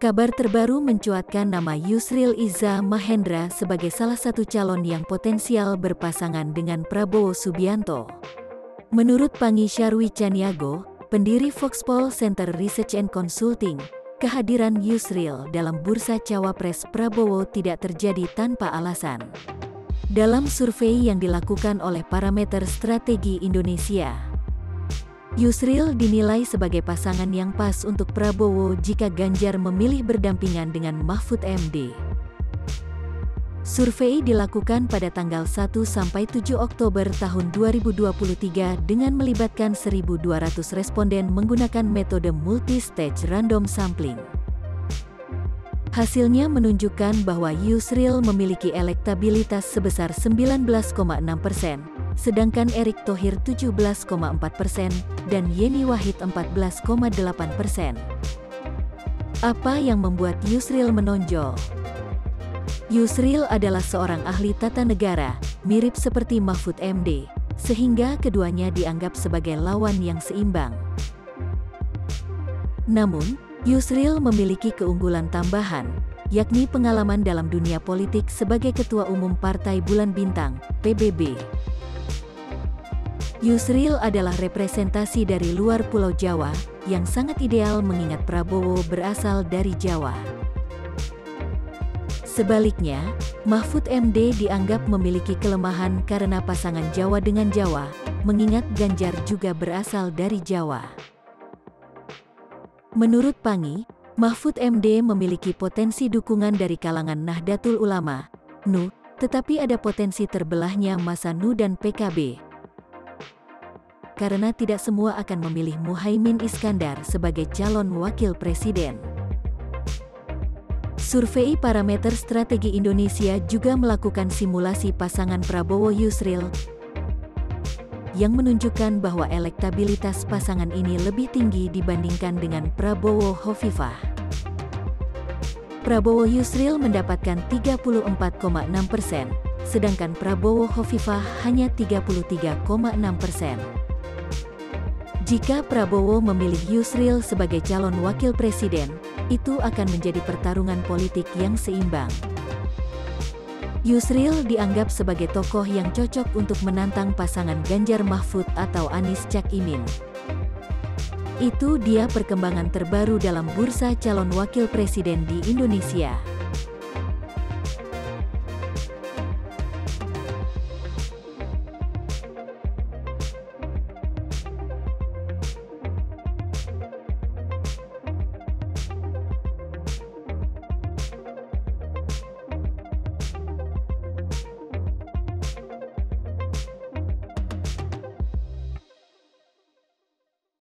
Kabar terbaru mencuatkan nama Yusril Iza Mahendra sebagai salah satu calon yang potensial berpasangan dengan Prabowo Subianto. Menurut Pangi Syarwi Caniago, pendiri Foxpol Center Research and Consulting, kehadiran Yusril dalam bursa cawapres Prabowo tidak terjadi tanpa alasan. Dalam survei yang dilakukan oleh Parameter Strategi Indonesia, Yusril dinilai sebagai pasangan yang pas untuk Prabowo jika Ganjar memilih berdampingan dengan Mahfud MD. Survei dilakukan pada tanggal 1-7 Oktober tahun 2023 dengan melibatkan 1.200 responden menggunakan metode multi-stage random sampling. Hasilnya menunjukkan bahwa Yusril memiliki elektabilitas sebesar 19,6%. Sedangkan Erick Thohir 17,4% dan Yeni Wahid 14,8%. Apa yang membuat Yusril menonjol? Yusril adalah seorang ahli tata negara, mirip seperti Mahfud MD, sehingga keduanya dianggap sebagai lawan yang seimbang. Namun, Yusril memiliki keunggulan tambahan, yakni pengalaman dalam dunia politik sebagai Ketua Umum Partai Bulan Bintang, PBB. Yusril adalah representasi dari luar Pulau Jawa, yang sangat ideal mengingat Prabowo berasal dari Jawa. Sebaliknya, Mahfud MD dianggap memiliki kelemahan karena pasangan Jawa dengan Jawa, mengingat Ganjar juga berasal dari Jawa. Menurut Pangi, Mahfud MD memiliki potensi dukungan dari kalangan Nahdlatul Ulama, NU, tetapi ada potensi terbelahnya masa NU dan PKB. Karena tidak semua akan memilih Muhaimin Iskandar sebagai calon wakil presiden. Survei Parameter Strategi Indonesia juga melakukan simulasi pasangan Prabowo-Yusril yang menunjukkan bahwa elektabilitas pasangan ini lebih tinggi dibandingkan dengan Prabowo-Hovifah. Prabowo-Yusril mendapatkan 34,6%, sedangkan Prabowo-Hovifah hanya 33,6%. Jika Prabowo memilih Yusril sebagai calon wakil presiden, itu akan menjadi pertarungan politik yang seimbang. Yusril dianggap sebagai tokoh yang cocok untuk menantang pasangan Ganjar Mahfud atau Anies Cak Imin. Itu dia perkembangan terbaru dalam bursa calon wakil presiden di Indonesia.